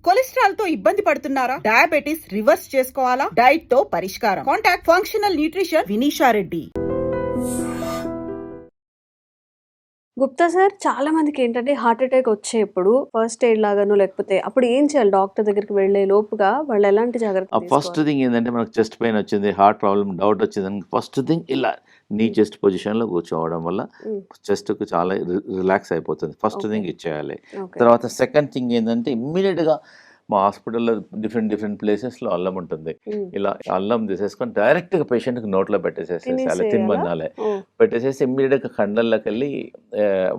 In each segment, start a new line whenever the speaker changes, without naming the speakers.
Cholesterol తో ఇబ్బంది పడుతున్నారా? డయాబెటిస్ రివర్స్ చేసుకోవాలా? డైట్ తో పరిష్కారం. Contact functional nutrition Vinisha Reddy.
Gupta sir, చాలా మందికి ఏంటంటే హార్ట్ అటాక్ వచ్చేప్పుడు ఫస్ట్ ఎయిడ్ లాగానో లేకపోతే అప్పుడు ఏం చేయాలి? డాక్టర్ దగ్గరికి వెళ్ళే లోపుగా వాళ్ళు ఎలాంటి జాగ్రత్తలు
ఫస్ట్
తీసుకోవాలి?
థింగ్ ఏంటంటే మనకు చెస్ట్ పెయిన్ వచ్చింది, హార్ట్ ప్రాబ్లం డౌట్ వచ్చింది, ఫస్ట్ థింగ్ ఇలా నీ చెస్ట్ పొజిషన్లో కూర్చోవడం వల్ల
మ్మ్.
చెస్ట్కు చాలా రిలాక్స్ అయిపోతుంది. First
Okay.
థింగ్ ఇచ్చేయాలి.
ఓకే.
తర్వాత సెకండ్ థింగ్ ఏంటంటే ఇమ్మీడియట్గా మా హాస్పిటల్లో డిఫరెంట్ ప్లేసెస్లో అల్లం ఉంటుంది.
మ్మ్.
ఇలా అల్లం తీసేసుకొని డైరెక్ట్గా పేషెంట్కి నోట్లో పెట్టేసేసేయాలి,
తినేసేయాలా?
తినమనాలే.
ఓ.
పెట్టేసేసి ఇమ్మీడియట్గా కండల్లోకి వెళ్ళి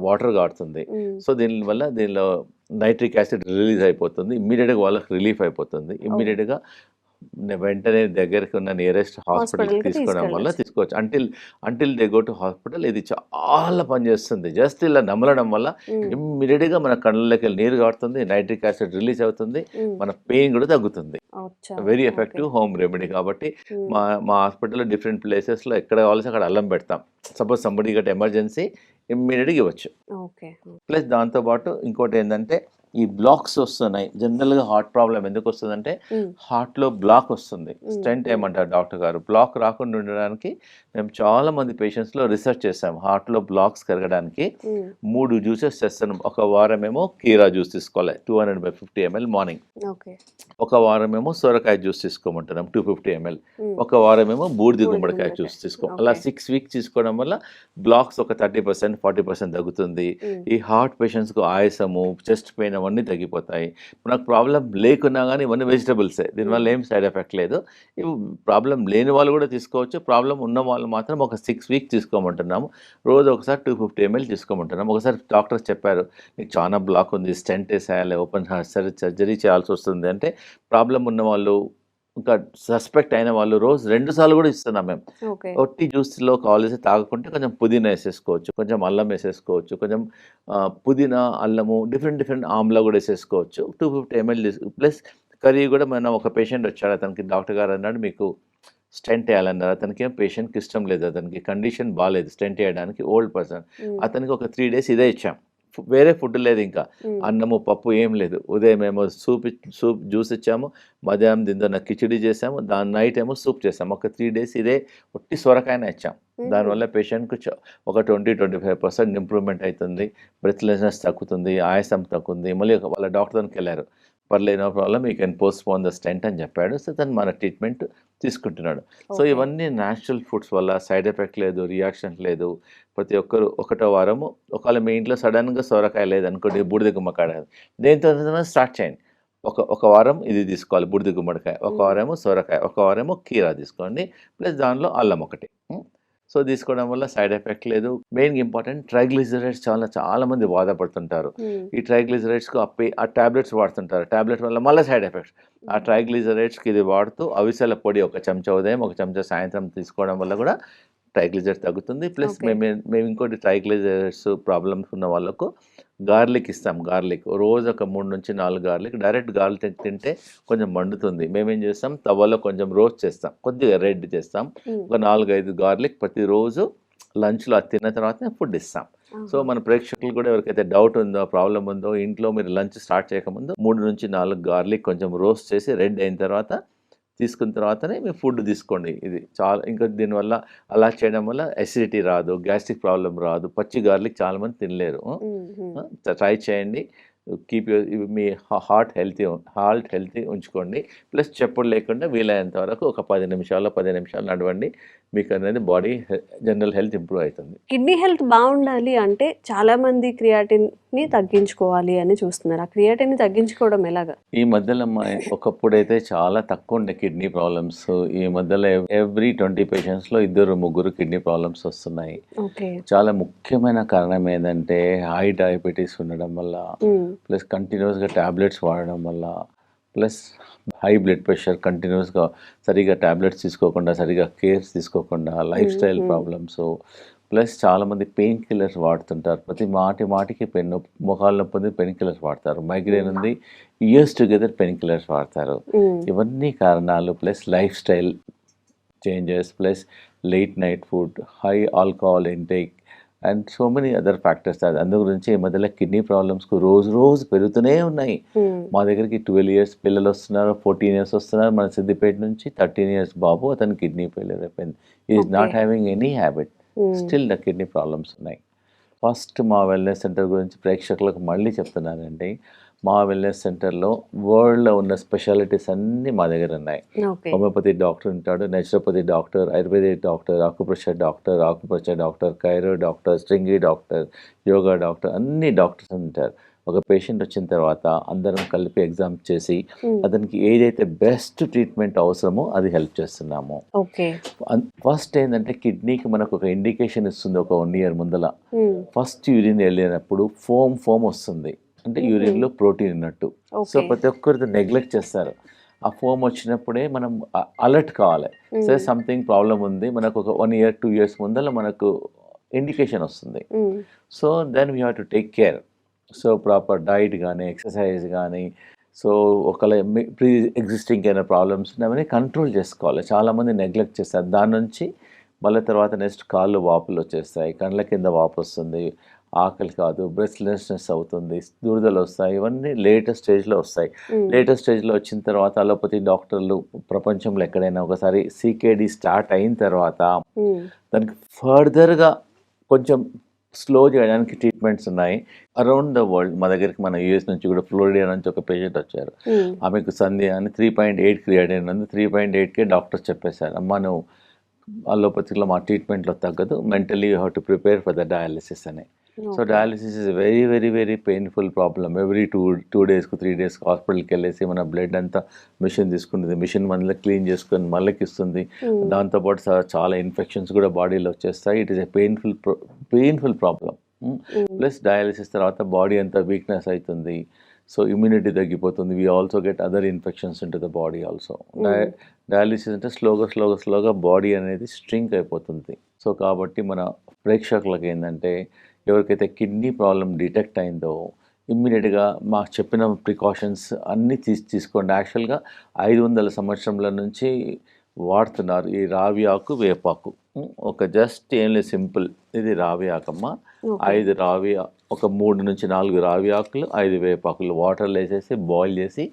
వాటర్ కాడుతుంది.
మ్మ్.
సో దీనిలో నైట్రిక్ యాసిడ్ రిలీజ్ అయిపోతుంది, ఇమ్మీడియట్గా వాళ్ళకి రిలీఫ్ అయిపోతుంది. ఇమ్మీడియట్గా వెంటనే దగ్గరికి ఉన్న నియరెస్ట్ హాస్పిటల్కి
హాస్పిటల్కి
తీసుకోవడం వల్ల
తీసుకెళ్ళచ్చు.
తీసుకోవచ్చు. Until they go to hospital ఇది చాలా పనిచేస్తుంది. జస్ట్ ఇలా నమలడం వల్ల
మ్మ్.
ఇమ్మీడియట్గా మన కళ్ళలోకి వెళ్ళి నీరు కాడుతుంది, నైట్రిక్ యాసిడ్ రిలీజ్ అవుతుంది,
మ్మ్.
మన పెయిన్ కూడా తగ్గుతుంది.
అచ్చా.
Very
okay.
Effective home remedy. కాబట్టి
మ్మ్.
మా హాస్పిటల్లో డిఫరెంట్ ప్లేసెస్లో ఎక్కడ కావాల్సి అక్కడ అల్లం పెడతాం. సపోజ్ సంబడి గట్ ఎమర్జెన్సీ ఇమ్మీడియట్గా ఇవ్వచ్చు.
ఓకే.
ప్లస్ దాంతోపాటు ఇంకోటి ఏంటంటే ఈ బ్లాక్స్ వస్తున్నాయి. జనరల్గా హార్ట్ ప్రాబ్లం ఎందుకు వస్తుందంటే
మ్మ్.
హార్ట్లో బ్లాక్ వస్తుంది.
మ్మ్.
స్టెంట్ ఏమంటారు డాక్టర్ గారు. బ్లాక్ రాకుండా ఉండడానికి మేము చాలా మంది పేషెంట్స్లో రీసెర్చ్ చేసాం. హార్ట్లో బ్లాక్స్ కరగడానికి
మ్మ్.
3 జ్యూసెస్ చేస్తున్నాం. ఒక వారమేమో కీరా జ్యూస్ తీసుకోవాలి 250 ml మార్నింగ్.
ఓకే.
ఒక వారమేమో సొరకాయ జ్యూస్ తీసుకోమంటున్నాం 250 ml.
మ్మ్.
ఒక వారమేమో బూడిద
బూడిద
గుమ్మడికాయ
గుమ్మడికాయ.
జ్యూస్ తీసుకో. అలా
ఓకే.
6 వీక్స్ తీసుకోవడం వల్ల బ్లాక్స్ ఒక 30% 40% తగ్గుతుంది.
మ్మ్.
ఈ హార్ట్ పేషెంట్స్కు ఆయాసము, చెస్ట్ పెయిన్ అవన్నీ తగ్గిపోతాయి. మనకు ప్రాబ్లం లేకున్నా కానీ ఇవన్నీ వెజిటబుల్సే, దీనివల్ల ఏం సైడ్ ఎఫెక్ట్ లేదు. ఇవి ప్రాబ్లం లేని వాళ్ళు కూడా తీసుకోవచ్చు. ప్రాబ్లం ఉన్న వాళ్ళు మాత్రం ఒక 6 వీక్స్ తీసుకోమంటున్నాము. రోజు ఒకసారి 250 ml తీసుకోమంటున్నాము. ఒకసారి డాక్టర్స్ చెప్పారు, నీకు చాలా బ్లాక్ ఉంది, స్టెంట్ వేసేయాలి, ఓపెన్ హార్ట్ సర్జరీ చేయాల్సి వస్తుంది అంటే, ప్రాబ్లం ఉన్న వాళ్ళు ఇంకా సస్పెక్ట్ అయిన వాళ్ళు రోజు 2 సార్లు కూడా ఇస్తున్నాం మేము.
ఓకే.
ఒట్టి జ్యూస్లో కావాల్సి తాగకుంటే కొంచెం పుదీనా వేసేసుకోవచ్చు, కొంచెం అల్లం వేసేసుకోవచ్చు, కొంచెం పుదీనా అల్లము డిఫరెంట్ ఆమ్లా కూడా వేసేసుకోవచ్చు. 250 ml ప్లస్ కర్రీ కూడా. మన ఒక పేషెంట్ వచ్చాడు, అతనికి డాక్టర్ గారు అన్నాడు మీకు స్టెంట్ వేయాలన్నారు. అతనికి ఏం పేషెంట్కి ఇష్టం లేదు, అతనికి కండిషన్ బాగాలేదు స్టెంట్ వేయడానికి, ఓల్డ్ పర్సన్.
మ్మ్.
అతనికి ఒక 3 days ఇదే ఇచ్చాం. వేరే ఫుడ్ లేదు, ఇంకా
మ్మ్.
అన్నము పప్పు ఏం లేదు. ఉదయం ఏమో సూప్ జ్యూస్ ఇచ్చాము, మధ్యాహ్నం దీంతో కిచిడి చేసాము, దాని నైట్ ఏమో సూప్ చేసాము. ఒక 3 days ఇదే ఒట్టి సొరకాయనే ఇచ్చాం.
మ్మ్.
దానివల్ల పేషెంట్కు ఒక 20-25% ఇంప్రూవ్మెంట్ అవుతుంది, బ్రెత్లెస్నెస్ తగ్గుతుంది, ఆయాసం తగ్గుతుంది. మళ్ళీ వాళ్ళ డాక్టర్ దగ్గరికి వెళ్ళారు, పర్లేదు no problem, you can postpone the stent అని చెప్పాడు. సో తను మన ట్రీట్మెంట్ తీసుకుంటున్నాడు. So
okay.
ఇవన్నీ న్యాచురల్ ఫుడ్స్ వల్ల సైడ్ ఎఫెక్ట్ లేదు, రియాక్షన్ లేదు. ప్రతి ఒక్కరు ఒకటో వారము ఒకవేళ మీ ఇంట్లో సడన్గా సొరకాయ లేదనుకోండి, బూడిద గుమ్మడికాయ దేంతో స్టార్ట్ చేయండి. ఒక వారం ఇది తీసుకోవాలి, బూడిద గుమ్మడికాయ, ఒక
మ్మ్.
వారేమో సొరకాయ, ఒక వారేమో కీరా తీసుకోండి, ప్లస్ దానిలో అల్లం ఒకటి. సో తీసుకోవడం వల్ల సైడ్ ఎఫెక్ట్ లేదు. మెయిన్ ఇంపార్టెంట్ ట్రైగ్లిజరైడ్స్ చాలా మంది బాధపడుతుంటారు.
మ్మ్.
ఈ ట్రైగ్లిజరైడ్స్కు ఆ టాబ్లెట్స్ వాడుతుంటారు. టాబ్లెట్ వల్ల మళ్ళీ సైడ్ ఎఫెక్ట్స్. ఆ ట్రైగ్లిజరైడ్స్కి ఇది వాడుతూ అవిసెల పొడి ఒక చెంచా ఉదయం, ఒక చెంచా సాయంత్రం తీసుకోవడం వల్ల కూడా ట్రైగ్లిజరైడ్స్ తగ్గుతుంది. Plus
okay.
మేము ఇంకోటి ట్రైగ్లిజరైడ్స్ ప్రాబ్లమ్స్ ఉన్న వాళ్ళకు గార్లిక్ ఇస్తాం. గార్లిక్ రోజు ఒక 3 నుంచి 4 గార్లిక్. డైరెక్ట్ గార్లిక్ తింటే కొంచెం మండుతుంది. మేమేం చేస్తాం, తవ్వలో కొంచెం రోస్ట్ చేస్తాం, కొద్దిగా రెడ్ చేస్తాం.
మ్మ్.
ఒక 4-5 గార్లిక్ ప్రతిరోజు లంచ్లో అది తిన్న తర్వాత ఫుడ్ ఇస్తాం. సో
ఆహా.
మన ప్రేక్షకులు కూడా ఎవరికైతే డౌట్ ఉందో, ప్రాబ్లం ఉందో, ఇంట్లో మీరు లంచ్ స్టార్ట్ చేయకముందు 3 నుంచి 4 గార్లిక్ కొంచెం రోస్ట్ చేసి రెడ్ అయిన తర్వాత తీసుకున్న తర్వాతనే మీరు ఫుడ్ తీసుకోండి. ఇది చాలా ఇంకా దీనివల్ల అలా చేయడం వల్ల అసిడిటీ రాదు, గ్యాస్ట్రిక్ ప్రాబ్లం రాదు. పచ్చి గార్లిక్ చాలామంది తినలేరు.
మ్మ్.
ట్రై చేయండి. కీప్ మీ హార్ట్ హెల్తీ ఉంచుకోండి. ప్లస్ చెప్పుడు లేకుండా వీలైనంత వరకు ఒక 10 నిమిషాలు నడవండి. మీకు అనేది బాడీ జనరల్ హెల్త్ ఇంప్రూవ్ అవుతుంది.
కిడ్నీ హెల్త్ బాగుండాలి అంటే చాలా మంది క్రియాటిన్ ని తగ్గించుకోవాలి అని చూస్తున్నారు. ఆ క్రియాటిన్ ని తగ్గించుకోవడం ఎలాగా?
ఈ మధ్యలో ఒకప్పుడైతే చాలా తక్కువ ఉండే కిడ్నీ ప్రాబ్లమ్స్. ఈ మధ్యలో ఎవ్రీ 20 పేషెంట్స్లో 2-3 కిడ్నీ ప్రాబ్లమ్స్ వస్తున్నాయి.
ఓకే.
చాలా ముఖ్యమైన కారణం ఏంటంటే హై డయాబెటీస్ ఉండడం వల్ల,
మ్మ్.
ప్లస్ కంటిన్యూస్గా ట్యాబ్లెట్స్ వాడడం వల్ల, ప్లస్ హై బ్లడ్ ప్రెషర్, కంటిన్యూస్గా సరిగా ట్యాబ్లెట్స్ తీసుకోకుండా, సరిగా కేర్స్ తీసుకోకుండా, లైఫ్ స్టైల్ ప్రాబ్లమ్స్, ప్లస్ చాలామంది పెయిన్ కిల్లర్స్ వాడుతుంటారు. ప్రతి మాటికి మొఖాల నొప్పి ఉంది, పెయిన్ కిల్లర్స్ వాడతారు. మైగ్రేన్ ఉంది, ఇయర్స్ టుగెదర్ పెయిన్ కిల్లర్స్ వాడతారు.
మ్మ్.
ఇవన్నీ కారణాలు. Plus life style changes, plus late night food, high alcohol intake, and so many other factors. అది అందు గురించి ఈ మధ్యలో కిడ్నీ ప్రాబ్లమ్స్కు రోజు రోజు పెరుగుతూనే ఉన్నాయి. మా దగ్గరికి 12 ఇయర్స్ పిల్లలు వస్తున్నారు, 14 ఇయర్స్ వస్తున్నారు. మన సిద్దిపేట నుంచి 13 ఇయర్స్ బాబు, అతను కిడ్నీ ఫెయిల్యూర్ అయిపోయింది. Is not having any habit, still the kidney problems ఉన్నాయి. ఫస్ట్ మా వెల్నెస్ సెంటర్ గురించి ప్రేక్షకులకు మళ్ళీ చెప్తున్నానండి. మా వెల్నెస్ సెంటర్లో వరల్డ్లో ఉన్న స్పెషాలిటీస్ అన్నీ మా దగ్గర ఉన్నాయి.
ఓకే.
హోమియోపతి డాక్టర్ ఉంటాడు, naturopathy doctor, ayurvedic doctor, acupressure doctor, chiro doctor, స్ట్రింగి డాక్టర్, యోగా డాక్టర్, అన్ని డాక్టర్స్ ఉంటారు. ఒక పేషెంట్ వచ్చిన తర్వాత అందరం కలిపి ఎగ్జామ్ చేసి అతనికి ఏదైతే బెస్ట్ ట్రీట్మెంట్ అవసరమో అది హెల్ప్ చేస్తున్నాము.
ఓకే.
ఫస్ట్ ఏంటంటే కిడ్నీకి మనకు ఒక ఇండికేషన్ ఇస్తుంది ఒక 1 ఇయర్ ముందల. ఫస్ట్ యూరిన్ వెళ్ళినప్పుడు ఫోమ్ వస్తుంది, అంటే యూరిన్లో ప్రోటీన్ ఉన్నట్టు. సో ప్రతి ఒక్కరితో నెగ్లెక్ట్ చేస్తారు. ఆ ఫోమ్ వచ్చినప్పుడే మనం అలర్ట్ కావాలి. సరే సంథింగ్ ప్రాబ్లం ఉంది, మనకు ఒక 1 ఇయర్ 2 ఇయర్స్ ముందర మనకు ఇండికేషన్ వస్తుంది. So then we have to take care. So proper diet కానీ ఎక్సర్సైజ్ కానీ, సో ఒకవేళ ప్రీ ఎగ్జిస్టింగ్ అయిన ప్రాబ్లమ్స్ అవన్నీ కంట్రోల్ చేసుకోవాలి. చాలామంది నెగ్లెక్ట్ చేస్తారు. దాని నుంచి మళ్ళీ తర్వాత నెక్స్ట్ కాళ్ళు వాపులు వచ్చేస్తాయి, కళ్ళ కింద వాపు వస్తుంది, ఆకలి కాదు, బ్రెస్ట్లెస్నెస్ అవుతుంది, దురదలు వస్తాయి. ఇవన్నీ లేటెస్ట్ స్టేజ్లో వస్తాయి. లేటెస్ట్ స్టేజ్లో వచ్చిన తర్వాత అలోపతి డాక్టర్లు ప్రపంచంలో ఎక్కడైనా ఒకసారి CKD స్టార్ట్ అయిన తర్వాత దానికి ఫర్దర్గా కొంచెం స్లో చేయడానికి ట్రీట్మెంట్స్ ఉన్నాయి అరౌండ్ ద వరల్డ్. మా దగ్గరికి మన US నుంచి కూడా ఫ్లోరిడా నుంచి ఒక పేషెంట్ వచ్చారు. ఆమెకు సంధ్య అని 3.8 క్రియాటిన్ ఉంది. 3.8కే డాక్టర్స్ చెప్పేశారు, అమ్మ నువ్వు అలోపతిలో మా ట్రీట్మెంట్లో తగ్గదు, mentally you have to prepare for the dialysis అని. So dialysis is very very very painful problem. Every two డేస్కు 3 డేస్కి హాస్పిటల్కి వెళ్ళేసి మన బ్లడ్ అంతా మిషన్ తీసుకుంటుంది, మిషన్ మనలో క్లీన్ చేసుకొని మళ్ళీకి ఇస్తుంది. దాంతోపాటు చాలా ఇన్ఫెక్షన్స్ కూడా బాడీలో వచ్చేస్తాయి. It is a painful problem. Plus dialysis తర్వాత బాడీ అంతా వీక్నెస్ అవుతుంది, సో ఇమ్యూనిటీ తగ్గిపోతుంది. We also get other infections in to the body also. Dialysis అంటే స్లోగా బాడీ అనేది స్ట్రింక్ అయిపోతుంది. సో కాబట్టి మన ప్రేక్షకులకు ఏంటంటే, ఎవరికైతే కిడ్నీ ప్రాబ్లం డిటెక్ట్ అయిందో ఇమ్మీడియట్గా మాకు చెప్పిన ప్రికాషన్స్ అన్నీ తీసుకోండి. యాక్చువల్గా 500 సంవత్సరాల నుంచి వాడుతున్నారు ఈ రావి ఆకు, వేపాకు. ఒక జస్ట్ ఏం లేదు, సింపుల్. ఇది రావి ఆకమ్మ, 5 రావి, ఒక 3 నుంచి 4 రావి ఆకులు, 5 వేపాకులు వాటర్లో వేసేసి బాయిల్ చేసి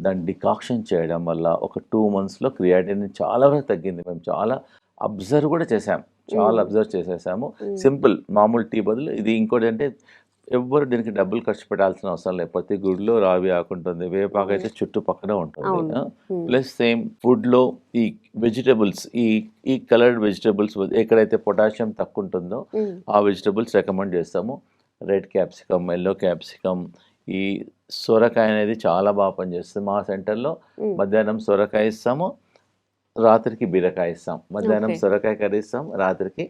దాన్ని డికాక్షన్ చేయడం వల్ల ఒక 2 monthsలో క్రియాటిన్ చాలా వరకు తగ్గింది. మేము చాలా అబ్జర్వ్ కూడా చేసాం, చాలా అబ్జర్వ్ చేసేసాము. సింపుల్ మామూలు టీ బదులు ఇది. ఇంకోటి అంటే ఎవ్వరు దీనికి డబ్బులు ఖర్చు పెట్టాల్సిన అవసరం లేదు. ప్రతి గుడిలో రావి ఆకుంటుంది, వేపాకు అయితే చుట్టుపక్కన ఉంటుంది. ప్లస్ సేమ్ ఫుడ్లో ఈ వెజిటబుల్స్, ఈ కలర్డ్ వెజిటబుల్స్ ఎక్కడైతే పొటాషియం తక్కువ ఉంటుందో ఆ వెజిటబుల్స్ రికమెండ్ చేస్తాము. రెడ్ క్యాప్సికమ్, ఎల్లో క్యాప్సికమ్, ఈ సొరకాయ అనేది చాలా బాగా పనిచేస్తుంది. మా సెంటర్లో మధ్యాహ్నం సొరకాయ ఇస్తాము, రాత్రికి బీరకాయ ఇస్తాం. మధ్యాహ్నం సొరకాయ కర్రీ ఇస్తాం, రాత్రికి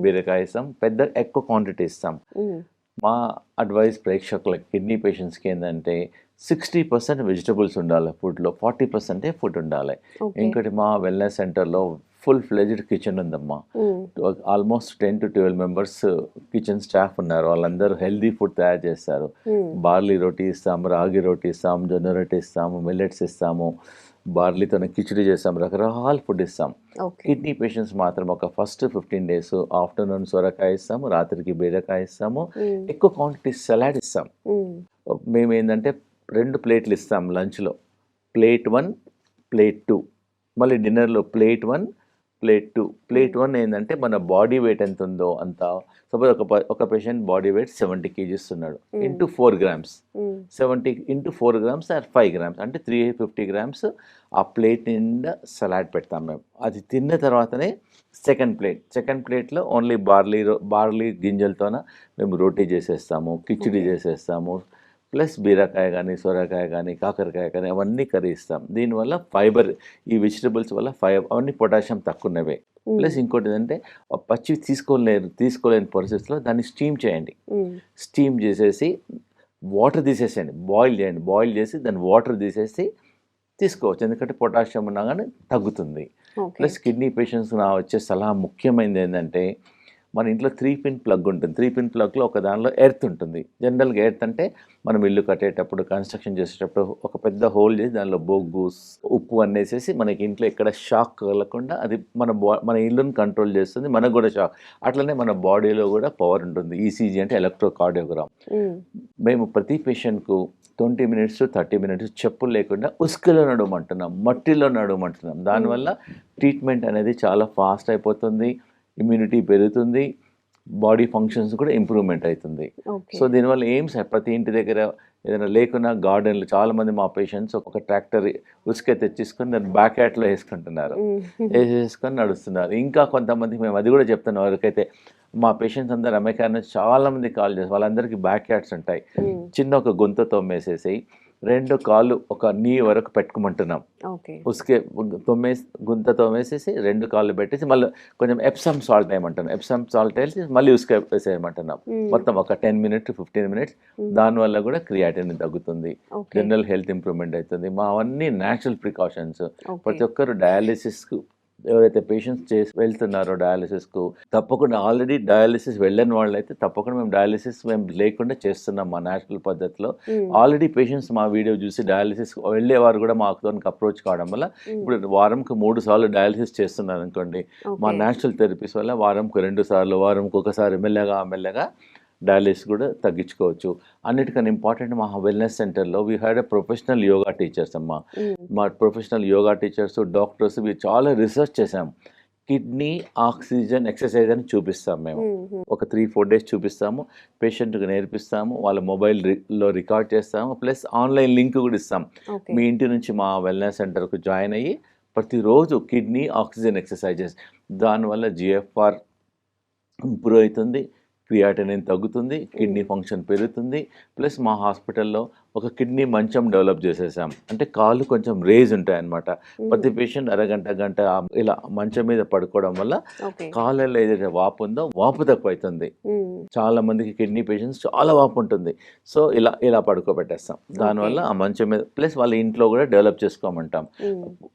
బీరకాయ ఇస్తాం. ఎక్కువ క్వాంటిటీ ఇస్తాం. మా అడ్వైస్ ప్రేక్షకులకి, కిడ్నీ పేషెంట్స్కి ఏంటంటే 60% వెజిటబుల్స్ ఉండాలి ఫుడ్లో, 40% ఫుడ్ ఉండాలి. ఇంకోటి మా వెల్నెస్ సెంటర్లో ఫుల్ ఫ్లెజ్డ్ కిచెన్ ఉందమ్మా. Almost 10 to 12 members kitchen staff ఉన్నారు. వాళ్ళందరూ హెల్దీ ఫుడ్ తయారు చేస్తారు. బార్లీ రోటీ ఇస్తాం, రాగి రోటీ ఇస్తాం, జొన్న రొట్టి ఇస్తాము, మిల్లెట్స్ ఇస్తాము, బార్లీతో కిచిడి చేస్తాం, రకరకాల ఫుడ్ ఇస్తాం. కిడ్నీ పేషెంట్స్ మాత్రం ఒక ఫస్ట్ 15 days ఆఫ్టర్నూన్ సొరకాయ ఇస్తాము, రాత్రికి బీరకాయ ఇస్తాము, ఎక్కువ క్వాంటిటీ సలాడ్ ఇస్తాం. మేము ఏంటంటే 2 ప్లేట్లు ఇస్తాం లంచ్లో, ప్లేట్ 1, ప్లేట్ 2. మళ్ళీ డిన్నర్లో ప్లేట్ 1, ప్లేట్ 2. ప్లేట్ 1 ఏంటంటే మన బాడీ వెయిట్ ఎంత ఉందో అంత. సపోజ్ ఒక పేషెంట్ బాడీ వెయిట్ 70 kgs ఉన్నాడు, into 4 grams, 70 into 4 grams or 5 grams అంటే 350 grams ఆ ప్లేట్ నిండా సలాడ్ పెడతాం మేము. అది తిన్న తర్వాతనే సెకండ్ ప్లేట్లో ఓన్లీ బార్లీ గింజలతోన మేము రోటీ చేసేస్తాము, కిచిడి చేసేస్తాము. ప్లస్ బీరకాయ కానీ, సొరకాయ కానీ, కాకరకాయ కానీ అవన్నీ కర్రీ ఇస్తాం. దీనివల్ల ఫైబర్, ఈ వెజిటబుల్స్ వల్ల అవన్నీ పొటాషియం తక్కువ ఉన్నవే. ప్లస్ ఇంకోటి ఏంటంటే పచ్చి తీసుకోలేని పరిస్థితుల్లో దాన్ని స్టీమ్ చేయండి. స్టీమ్ చేసేసి వాటర్ తీసేసేయండి, బాయిల్ చేసి దాన్ని వాటర్ తీసేసి తీసుకోవచ్చు. ఎందుకంటే పొటాషియం ఉన్నా కానీ తగ్గుతుంది. ప్లస్ కిడ్నీ పేషెంట్స్ నా వచ్చే సలహా ముఖ్యమైనది ఏంటంటే, మన ఇంట్లో 3 పిన్ ప్లగ్ ఉంటుంది. 3 పిన్ ప్లగ్లో ఒక దానిలో ఎర్త్ ఉంటుంది. జనరల్గా ఎర్త్ అంటే మనం ఇల్లు కట్టేటప్పుడు కన్స్ట్రక్షన్ చేసేటప్పుడు ఒక పెద్ద హోల్ చేసి దానిలో బొగ్గు ఉప్పు అన్నేసేసి మనకి ఇంట్లో ఎక్కడ షాక్ కలగకుండా అది మన ఇల్లుని కంట్రోల్ చేస్తుంది, మనకు కూడా షాక్. అట్లనే మన బాడీలో కూడా పవర్ ఉంటుంది. ఈసీజీ అంటే ఎలక్ట్రోకార్డియోగ్రామ్. మేము ప్రతి పేషెంట్కు 20 మినిట్స్ 30 మినిట్స్ చెప్పులు లేకుండా ఉసుకలో నడవమంటున్నాం, మట్టిలో నడవమంటున్నాం. దానివల్ల ట్రీట్మెంట్ అనేది చాలా ఫాస్ట్ అయిపోతుంది, ఇమ్యూనిటీ పెరుగుతుంది, బాడీ ఫంక్షన్స్ కూడా ఇంప్రూవ్మెంట్ అవుతుంది. సో దీనివల్ల ప్రతి ఇంటి దగ్గర ఏదైనా లేకున్నా గార్డెన్లు చాలామంది మా పేషెంట్స్ ఒక ట్రాక్టర్ ఉసుక తెచ్చేసుకొని దాన్ని బ్యాక్ యార్డ్లో వేసుకుంటున్నారు, వేసేసుకొని నడుస్తున్నారు. ఇంకా కొంతమందికి మేము అది కూడా చెప్తున్నాం, ఎవరికైతే మా పేషెంట్స్ అందరు అమెరికా నుంచి చాలామంది కాల్ చేసి వాళ్ళందరికీ బ్యాక్ యార్డ్స్ ఉంటాయి. చిన్న ఒక గుంత తోమేసేసి 2 కాళ్ళు ఒక నీ వరకు పెట్టుకోమంటున్నాం. ఉసుకే గుంత తోమేసేసి 2 కాళ్ళు పెట్టేసి మళ్ళీ కొంచెం ఎప్సమ్ సాల్ట్ వేయమంటున్నాం. ఎప్సమ్ సాల్ట్ వేసి మళ్ళీ ఉసుక వేసేయమంటున్నాం. మొత్తం ఒక 10 మినిట్స్ 15 మినిట్స్. దానివల్ల కూడా క్రియాటిన్ తగ్గుతుంది, జనరల్ హెల్త్ ఇంప్రూవ్మెంట్ అవుతుంది. మా అవన్నీ న్యాచురల్ ప్రికాషన్స్. ప్రతి ఒక్కరు డయాలిసిస్కు ఎవరైతే పేషెంట్స్ చేసి వెళ్తున్నారో డయాలిసిస్కు తప్పకుండా, ఆల్రెడీ డయాలిసిస్ వెళ్ళని వాళ్ళు అయితే తప్పకుండా మేము లేకుండా చేస్తున్నాం మా నేచురల్ పద్ధతిలో. ఆల్రెడీ పేషెంట్స్ మా వీడియో చూసి డయాలిసిస్ వెళ్ళేవారు కూడా మాకు అప్రోచ్ కావడం వల్ల ఇప్పుడు వారంకి 3 సార్లు డయాలిసిస్ చేస్తున్నారు అనుకోండి. మా నేచురల్ థెరపీస్ వల్ల వారంకి 2 సార్లు, వారంకి ఒకసారి మెల్లగా డయాలిసిస్ కూడా తగ్గించుకోవచ్చు. అన్నిటికన్నా ఇంపార్టెంట్, మా వెల్నెస్ సెంటర్లో we had a professional yoga teachers అమ్మా. మా ప్రొఫెషనల్ యోగా టీచర్స్, డాక్టర్స్ చాలా రీసెర్చ్ చేసాం. కిడ్నీ ఆక్సిజన్ ఎక్సర్సైజ్ అని చూపిస్తాం మేము. ఒక 3-4 డేస్ చూపిస్తాము, పేషెంట్కి నేర్పిస్తాము, వాళ్ళ మొబైల్లో రికార్డ్ చేస్తాము, ప్లస్ ఆన్లైన్ లింక్ కూడా ఇస్తాం. మీ ఇంటి నుంచి మా వెల్నెస్ సెంటర్కు జాయిన్ అయ్యి ప్రతిరోజు కిడ్నీ ఆక్సిజన్ ఎక్సర్సైజెస్, దానివల్ల GFR ఇంప్రూవ్ అవుతుంది, క్రియాటినిన్ తగ్గుతుంది, కిడ్నీ ఫంక్షన్ పెరుగుతుంది. ప్లస్ మా హాస్పిటల్లో ఒక కిడ్నీ మంచం డెవలప్ చేసేసాం. అంటే కాళ్ళు కొంచెం రేజ్ ఉంటాయన్నమాట. ప్రతి పేషెంట్ గంట ఇలా మంచం మీద పడుకోవడం వల్ల కాళ్ళల్లో ఏదైతే వాపు ఉందో వాపు తక్కువ అవుతుంది. చాలా మందికి కిడ్నీ పేషెంట్స్ చాలా వాపు ఉంటుంది. సో ఇలా పడుకోబెట్టేస్తాం. దానివల్ల ఆ మంచం మీద, ప్లస్ వాళ్ళ ఇంట్లో కూడా డెవలప్ చేసుకోమంటాం.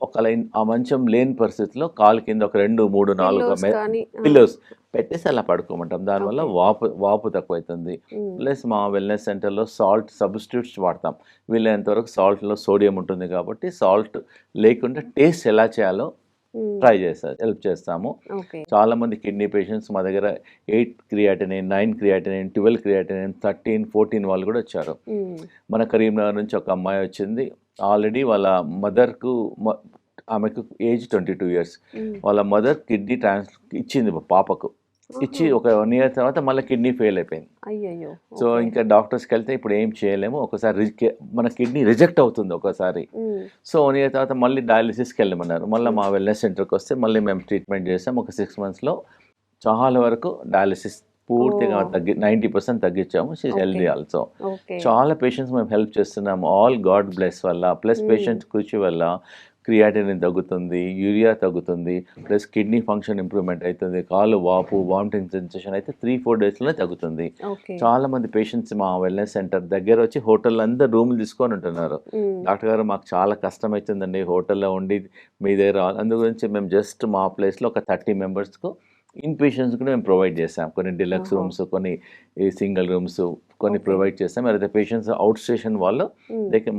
ఒకవేళ ఆ మంచం లేని పరిస్థితిలో కాలు కింద ఒక 2, 3, 4 పిల్లోస్ పెట్టేసి అలా పడుకోమంటాం. దానివల్ల వాపు తక్కువ అవుతుంది. ప్లస్ మా వెల్నెస్ సెంటర్లో సాల్ట్ సబ్స్టిట్యూట్స్ వాడతాం. వీలైనంతవరకు సాల్ట్లో సోడియం ఉంటుంది కాబట్టి సాల్ట్ లేకుండా టేస్ట్ ఎలా చేయాలో హెల్ప్ చేస్తాము. చాలా మంది కిడ్నీ పేషెంట్స్ మా దగ్గర 8 క్రియాటినిన్, 9 క్రియాటినిన్, 12 క్రియాటినిన్, 13, 14 వాళ్ళు కూడా వచ్చారు. మన కరీంనగర్ నుంచి ఒక అమ్మాయి వచ్చింది. ఆల్రెడీ వాళ్ళ మదర్కు, ఆమెకు ఏజ్ 22 ఇయర్స్, వాళ్ళ మదర్ కిడ్నీ ఇచ్చింది పాపకు. ఇచ్చి ఒక 1 ఇయర్ తర్వాత మళ్ళీ కిడ్నీ ఫెయిల్ అయిపోయింది. సో ఇంకా డాక్టర్స్కి వెళ్తే ఇప్పుడు ఏం చేయలేము, ఒకసారి మన కిడ్నీ రిజెక్ట్ అవుతుంది ఒకసారి. సో 1 ఇయర్ తర్వాత మళ్ళీ డయాలిసిస్కి వెళ్ళమన్నారు. మళ్ళీ మా వెల్నెస్ సెంటర్కి వస్తే మళ్ళీ మేము ట్రీట్మెంట్ చేసాం. ఒక 6 మంత్స్లో చాలా వరకు డయాలిసిస్ పూర్తిగా 90% తగ్గించాము. She's healthy also. చాలా పేషెంట్స్ మేము హెల్ప్ చేస్తున్నాము, ఆల్ గాడ్ బ్లెస్ వల్ల. ప్లస్ పేషెంట్స్ కృషి వల్ల క్రియాటినిన్ తగ్గుతుంది, యూరియా తగ్గుతుంది, ప్లస్ కిడ్నీ ఫంక్షన్ ఇంప్రూవ్మెంట్ అవుతుంది, కాళ్ళు వాపు, వామిటింగ్ సెన్సేషన్ అయితే 3-4 డేస్లోనే తగ్గుతుంది. చాలా మంది పేషెంట్స్ మా వెల్నెస్ సెంటర్ దగ్గర వచ్చి హోటల్లో అందరూ రూములు తీసుకొని ఉంటున్నారు. డాక్టర్ గారు మాకు చాలా కష్టం అవుతుందండి హోటల్లో ఉండి మీ దగ్గర, అందు గురించి మేము జస్ట్ మా ప్లేస్లో ఒక 30 మెంబర్స్కు ఇన్ పేషెంట్స్ కూడా మేము ప్రొవైడ్ చేసాం. కొన్ని డిలక్స్ రూమ్స్, కొన్ని సింగిల్ రూమ్స్ కొన్ని ప్రొవైడ్ చేస్తాం. ఎవరైతే పేషెంట్స్ అవుట్ స్టేషన్ వాళ్ళు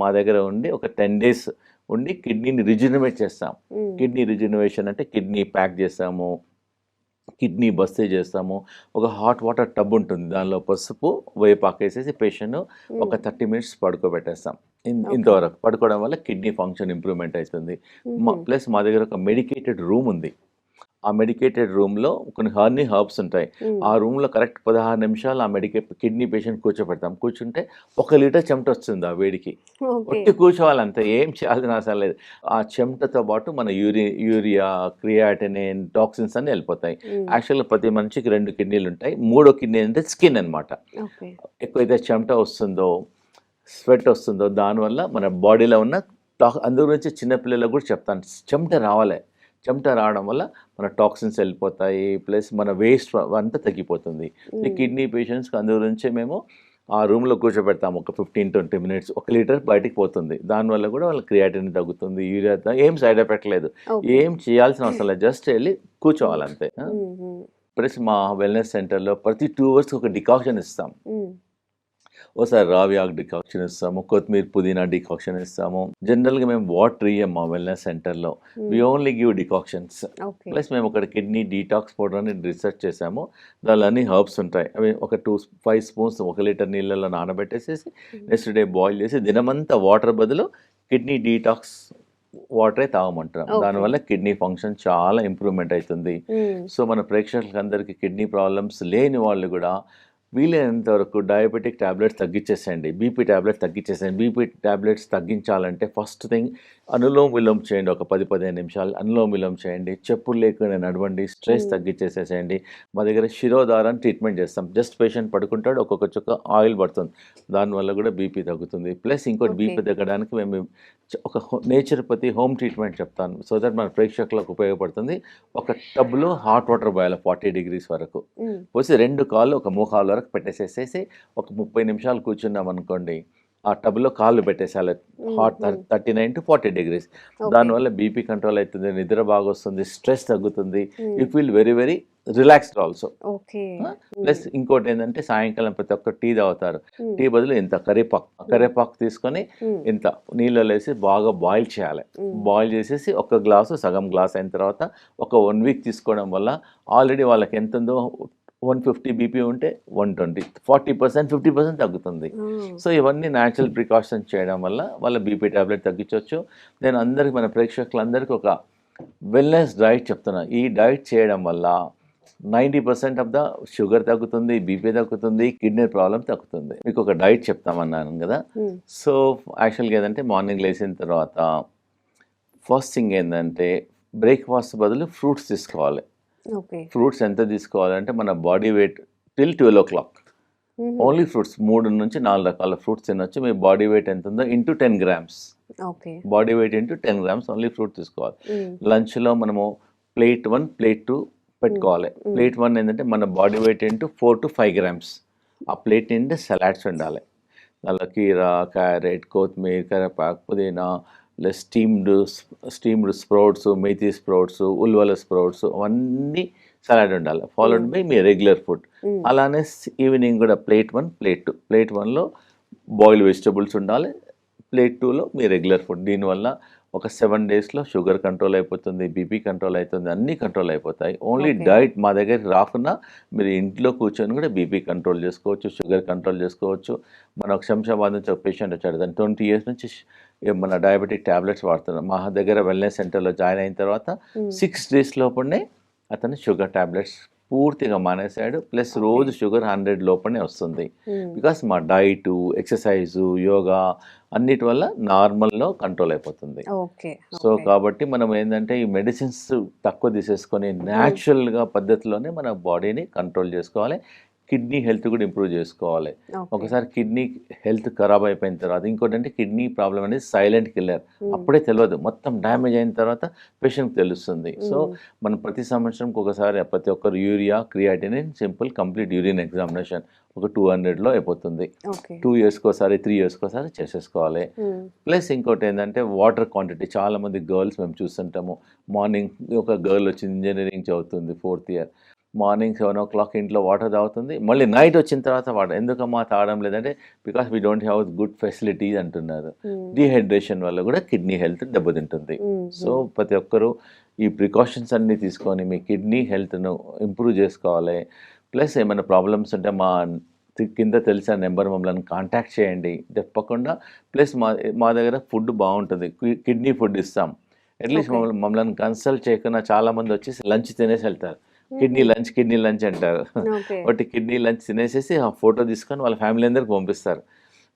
మా దగ్గర ఉండి ఒక 10 డేస్ ఉండి కిడ్నీని రిజనరేట్ చేస్తాం. కిడ్నీ రిజనరేషన్ అంటే కిడ్నీ ప్యాక్ చేస్తాము, కిడ్నీ బస్తీ చేస్తాము. ఒక హాట్ వాటర్ టబ్ ఉంటుంది, దానిలో పసుపు వేపాకు వేసేసి పేషెంట్ ఒక 30 మినిట్స్ పడుకోబెట్టేస్తాం. ఇంతవరకు పడుకోవడం వల్ల కిడ్నీ ఫంక్షన్ ఇంప్రూవ్మెంట్ అవుతుంది. ప్లస్ మా దగ్గర ఒక మెడికేటెడ్ రూమ్ ఉంది. ఆ మెడికేటెడ్ రూమ్లో కొన్ని హర్బ్స్ ఉంటాయి. ఆ రూమ్లో కరెక్ట్ 16 నిమిషాలు ఆ కిడ్నీ పేషెంట్ కూర్చోబెడతాం. కూర్చుంటే 1 లీటర్ చెమట వస్తుంది ఆ వేడికి. ఒట్టి కూర్చోవాలంతే, ఏం చేయాల్సిన అవసరం లేదు. ఆ చెమటతో పాటు మన యూరియా, క్రియాటినిన్, టాక్సిన్స్ అన్నీ వెళ్ళిపోతాయి. యాక్చువల్గా ప్రతి మనిషికి 2 కిడ్నీలు ఉంటాయి. 3వ కిడ్నీ అంటే స్కిన్ అనమాట. ఎక్కువైతే చెమట వస్తుందో, స్వెట్ వస్తుందో దానివల్ల మన బాడీలో ఉన్న అందు గురించి చిన్నపిల్లలకు కూడా చెప్తాను, చెమట రావడం వల్ల మన టాక్సిన్స్ వెళ్ళిపోతాయి, ప్లస్ మన వేస్ట్ అంతా తగ్గిపోతుంది. ఈ కిడ్నీ పేషెంట్స్కి అందు గురించే మేము ఆ రూమ్లో కూర్చోబెడతాము. ఒక 15-20 మినిట్స్ 1 లీటర్ బయటికి పోతుంది. దానివల్ల కూడా వాళ్ళ క్రియాటిన్ తగ్గుతుంది, యూరియా ఏం సైడ్ ఎఫెక్ట్ లేదు, ఏం చేయాల్సిన అవసరం లేదు, జస్ట్ వెళ్ళి కూర్చోవాలంతే. ప్లస్ మా వెల్నెస్ సెంటర్లో ప్రతి 2 అవర్స్కి ఒక డికాక్షన్ ఇస్తాం.
హ్మ్.
ఓసారి రావి ఆకు డికాక్షన్ ఇస్తాము, కొత్తిమీర పుదీనా డికాక్షన్ ఇస్తాము. జనరల్గా మేము వాటర్ ఇయ్యం మా వెల్నెస్ సెంటర్లో, we only give decoctions.
Okay.
Plus మేము ఒక కిడ్నీ డీటాక్స్ పౌడర్ అని రీసెర్చ్ చేసాము. దానిలో అన్ని హర్బ్స్ ఉంటాయి. అవి ఒక 5 స్పూన్స్ 1 లీటర్ నీళ్ళలో నానబెట్టేసేసి నెక్స్ట్ డే బాయిల్ చేసి దినమంతా వాటర్ బదులు కిడ్నీ డీటాక్స్ వాటరే తాగమంటాం.
ఓకే.
దానివల్ల కిడ్నీ ఫంక్షన్ చాలా ఇంప్రూవ్మెంట్ అవుతుంది. సో మన ప్రేక్షకులకు అందరికీ కిడ్నీ ప్రాబ్లమ్స్ లేని వాళ్ళు కూడా వీలైనంత వరకు డయాబెటిక్ టాబ్లెట్స్ తగ్గించేసేయండి, బీపీ టాబ్లెట్స్ తగ్గించేసేయండి. బీపీ టాబ్లెట్స్ తగ్గించాలంటే ఫస్ట్ థింగ్ అనులోమ్ విలోమ్ చేయండి. ఒక 10-15 నిమిషాలు అనులోమ్ విలోమ్ చేయండి, చెప్పులు లేకుండా నడవండి, స్ట్రెస్ తగ్గించేసేసేయండి. మా దగ్గర శిరోధారాన్ని ట్రీట్మెంట్ చేస్తాం. జస్ట్ పేషెంట్ పడుకుంటాడు, ఒక్కొక్క చుక్క ఆయిల్ పడుతుంది, దానివల్ల కూడా బీపీ తగ్గుతుంది. ప్లస్ ఇంకోటి
ఓకే.
బీపీ తగ్గడానికి మేము ఒక నేచురోపతి హోమ్ ట్రీట్మెంట్ చెప్తాను, సో దట్ మన ప్రేక్షకులకు ఉపయోగపడుతుంది. ఒక టబ్లో హాట్ వాటర్ పోయాలి 40 degrees వరకు
హ్మ్.
పోసి 2 కాళ్ళు ఒక మోకాలు వరకు పెట్టేసేసేసి ఒక 30 నిమిషాలు కూర్చున్నాం అనుకోండి, ఆ టబ్లో కాళ్ళు పెట్టేసాలి హాట్ 39 to 40 degrees.
ఓకే.
దానివల్ల బీపీ కంట్రోల్ అవుతుంది, నిద్ర బాగా వస్తుంది, స్ట్రెస్ తగ్గుతుంది,
హ్మ్.
You feel very very relaxed also.
Okay.
Plus ఇంకోటి ఏంటంటే సాయంకాలం ప్రతి ఒక్కరు టీ తాగుతారు.
హ్మ్.
టీ బదులు ఇంత కరివేపాకు తీసుకొని
హ్మ్.
ఇంత నీళ్ళలో వేసి బాగా బాయిల్ చేయాలి.
హ్మ్.
బాయిల్ చేసేసి ఒక గ్లాసు సగం గ్లాస్ అయిన తర్వాత ఒక 1 వీక్ తీసుకోవడం వల్ల ఆల్రెడీ వాళ్ళకి ఎంత ఉందో 150 బీపీ ఉంటే 120, 40%, 50% తగ్గుతుంది.
ఆ!
సో ఇవన్నీ న్యాచురల్ ప్రికాషన్స్ చేయడం వల్ల వాళ్ళ బీపీ టాబ్లెట్ తగ్గించవచ్చు. నేను అందరికి మన ప్రేక్షకులందరికీ ఒక వెల్నెస్ డైట్ చెప్తున్నా. ఈ డైట్ చేయడం వల్ల 90% ఆఫ్ ద షుగర్ తగ్గుతుంది, బీపీ తగ్గుతుంది, కిడ్నీ ప్రాబ్లం తగ్గుతుంది. మీకు ఒక డైట్ చెప్తామన్నాను కదా.
హ్మ్.
సో యాక్చువల్గా ఏంటంటే మార్నింగ్ లేచిన తర్వాత ఫస్ట్ థింగ్ ఏంటంటే బ్రేక్ఫాస్ట్ బదులు ఫ్రూట్స్ తీసుకోవాలి.
ఓకే.
ఫ్రూట్స్ ఎంత తీసుకోవాలంటే మన బాడీ వెయిట్ టిల్ 12 o'clock
హుహు.
ఓన్లీ ఫ్రూట్స్ 3 నుంచి 4 రకాల ఫ్రూట్స్ తినొచ్చు. మీ బాడీ వెయిట్ ఎంత ఉందో into 10 grams,
okay.
Body weight into 10 grams only fruit తీసుకోవాలి.
హ్మ్.
లంచ్లో మనము ప్లేట్ 1 ప్లేట్ 2 పెట్టుకోవాలి. ప్లేట్ 1 ఏంటంటే మన body weight into 4 to 5 grams. ఆ ప్లేట్ నిండా సలాడ్స్ ఉండాలి. దానిలో కీరా, క్యారెట్, కొత్తిమీర, కరివేపాకు, పుదీనా, ప్లస్ స్టీమ్డ్ స్ప్రౌట్స్, మేథీ స్ప్రౌట్స్, ఉల్వల స్ప్రౌట్స్, అవన్నీ సలాడ్ ఉండాలి. ఫాలోడ్ బై మీ రెగ్యులర్ ఫుడ్.
హ్మ్.
అలానే ఈవినింగ్ కూడా ప్లేట్ 1 ప్లేట్ 2. ప్లేట్ 1లో బాయిల్డ్ వెజిటబుల్స్ ఉండాలి, ప్లేట్ 2లో మీ రెగ్యులర్ ఫుడ్. దీనివల్ల ఒక 7 daysలో షుగర్ కంట్రోల్ అయిపోతుంది, బీపీ కంట్రోల్ అవుతుంది, అన్నీ కంట్రోల్ అయిపోతాయి. Only
okay.
డైట్ మా దగ్గరికి రాకుండా మీరు ఇంట్లో కూర్చొని కూడా బీపీ కంట్రోల్ చేసుకోవచ్చు, షుగర్ కంట్రోల్ చేసుకోవచ్చు. మన ఒక శంషాబాద్ నుంచి ఒక పేషెంట్ వచ్చాడు, దాన్ని 20 years నుంచి మన డయాబెటిక్ టాబ్లెట్స్ వాడుతున్నాం. మా దగ్గర వెల్నెస్ సెంటర్లో జాయిన్ అయిన తర్వాత
హ్మ్.
6 days లోపలనే అతను షుగర్ టాబ్లెట్స్ పూర్తిగా మానేశాడు. Plus
okay.
రోజు షుగర్ 100 లోపలనే వస్తుంది.
హ్మ్.
బికాస్ మా డైటు, ఎక్సర్సైజు, యోగా అన్నిటి వల్ల నార్మల్లో కంట్రోల్ అయిపోతుంది.
ఓకే.
So
okay.
కాబట్టి మనం ఏంటంటే ఈ మెడిసిన్స్ తక్కువ తీసేసుకొని న్యాచురల్గా పద్ధతిలోనే మన బాడీని కంట్రోల్ చేసుకోవాలి. కిడ్నీ హెల్త్ కూడా ఇంప్రూవ్ చేసుకోవాలి.
ఓకే.
ఒకసారి కిడ్నీ హెల్త్ ఖరాబ్ అయిపోయిన తర్వాత ఇంకోటి అంటే కిడ్నీ ప్రాబ్లం అనేది సైలెంట్ కిల్లర్.
హ్మ్.
అప్పుడే తెలియదు, మొత్తం డ్యామేజ్ అయిన తర్వాత పేషెంట్కి తెలుస్తుంది. సో
హ్మ్.
మనం ప్రతి సంవత్సరంకి ఒకసారి ప్రతి ఒక్కరు urea, creatinine, simple complete urine examination ఒక 200లో అయిపోతుంది.
ఓకే.
2 yearsకి ఒకసారి, 3 yearsకి ఒకసారి చేసేసుకోవాలి.
హ్మ్.
ప్లస్ ఇంకోటి ఏంటంటే వాటర్ క్వాంటిటీ. చాలామంది గర్ల్స్ మేము చూస్తుంటాము, మార్నింగ్ ఒక గర్ల్ వచ్చింది, ఇంజనీరింగ్ చదువుతుంది, 4th year, మార్నింగ్ 7 o'clock ఇంట్లో వాటర్ తాగుతుంది, మళ్ళీ నైట్ వచ్చిన తర్వాత వాటర్. ఎందుకమ్మా తాగడం లేదంటే because we don't have good facilities అంటున్నారు.
హ్మ్.
డీహైడ్రేషన్ వల్ల కూడా కిడ్నీ హెల్త్ దెబ్బతింటుంది.
హ్మ్.
సో ప్రతి ఒక్కరూ ఈ ప్రికాషన్స్ అన్నీ తీసుకొని మీ కిడ్నీ హెల్త్ను ఇంప్రూవ్ చేసుకోవాలి. ప్లస్ ఏమైనా ప్రాబ్లమ్స్ ఉంటే మా కింద తెలిసిన నెంబర్ మమ్మల్ని కాంటాక్ట్ చేయండి తప్పకుండా. ప్లస్ మా దగ్గర ఫుడ్ బాగుంటుంది, కిడ్నీ ఫుడ్ ఇస్తాం. At least
okay.
మమ్మల్ని కన్సల్ట్ చేయకుండా చాలామంది వచ్చేసి లంచ్ తినేసి వెళ్తారు. కిడ్నీ లంచ్ అంటారు.
ఓకే.
ఒకటి కిడ్నీ లంచ్ తినేసేసి ఆ ఫోటో తీసుకొని వాళ్ళ ఫ్యామిలీ అందరికి పంపిస్తారు.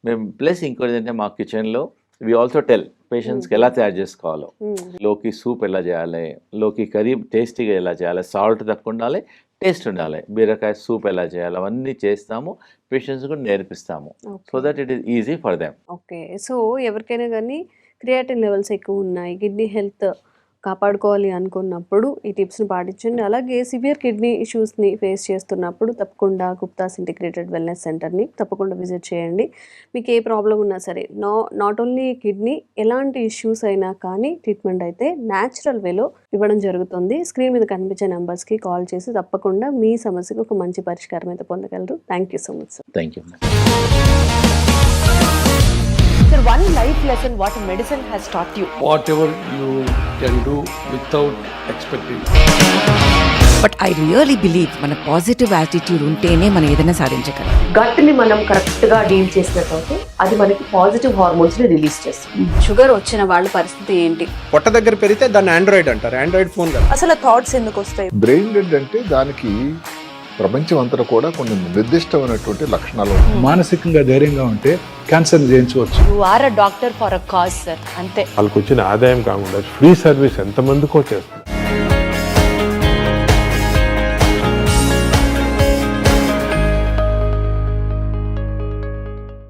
మేము ప్లస్ ఇంకోటి ఏంటంటే మా కిచెన్లో వి ఆల్సో టెల్ పేషెంట్స్కి ఎలా తయారు చేసుకోవాలో.
హ్మ్.
లోకి సూప్ ఎలా చేయాలి, లోకి కర్రీ టేస్టీగా ఎలా చేయాలి, సాల్ట్ తక్కువ ఉండాలి, టేస్ట్ ఉండాలి, బీరకాయ సూప్ ఎలా చేయాలి, అవన్నీ చేస్తాము, పేషెంట్స్ కూడా నేర్పిస్తాము. So
okay.
That it is easy for them.
Okay. So ఎవరికైనా గానీ క్రియాటిన్ లెవెల్స్ ఎక్కువ ఉన్నాయి, కిడ్నీ హెల్త్ కాపాడుకోవాలి అనుకున్నప్పుడు ఈ టిప్స్ని పాటించండి. అలాగే సివియర్ కిడ్నీ ఇష్యూస్ని ఫేస్ చేస్తున్నప్పుడు తప్పకుండా గుప్తాస్ ఇంటిగ్రేటెడ్ వెల్నెస్ సెంటర్ని తప్పకుండా విజిట్ చేయండి. మీకు ఏ ప్రాబ్లం ఉన్నా సరే, నాట్ ఓన్లీ కిడ్నీ, ఎలాంటి ఇష్యూస్ అయినా కానీ ట్రీట్మెంట్ అయితే న్యాచురల్ వేలో ఇవ్వడం జరుగుతుంది. స్క్రీన్ మీద కనిపించే నెంబర్స్కి కాల్ చేసి తప్పకుండా మీ సమస్యకు ఒక మంచి పరిష్కారం అయితే పొందగలరు. Thank you so much sir.
Thank you.
Sir, one life lesson what medicine has taught you.
Whatever you can do without expecting.
But I really believe మన పాజిటివ్ యాటిట్యూడ్ ఉంటేనే మనం ఏదైనా సాధించగలం.
గట్ని మనం కరెక్ట్గా డీల్ చేసినట్లయితే అది మనకి పాజిటివ్ హార్మోన్స్ని రిలీజ్ చేస్తుంది.
షుగర్ వచ్చిన వాళ్ళ పరిస్థితి ఏంటి?
పొట్ట దగ్గర పెరిగితే దాన్ని ఆండ్రాయిడ్ అంటారు, ఆండ్రాయిడ్ ఫోన్ కదా.
అసలు థాట్స్ ఎందుకు వస్తాయి?
బ్రెయిన్ డెడ్ అంటే దానికి ప్రపంచం అంతా కూడా కొన్ని నిర్దిష్టమైనటువంటి లక్షణాలు ఉన్నాయి.
మానసికంగా ధైర్యంగా ఉంటే క్యాన్సర్ జయించవచ్చు.
You are a doctor for a cause, sir. అంతే.
వాళ్ళకి వచ్చిన ఆదాయం కాకుండా ఫ్రీ సర్వీస్ ఎంతమందికో చేస్తారు.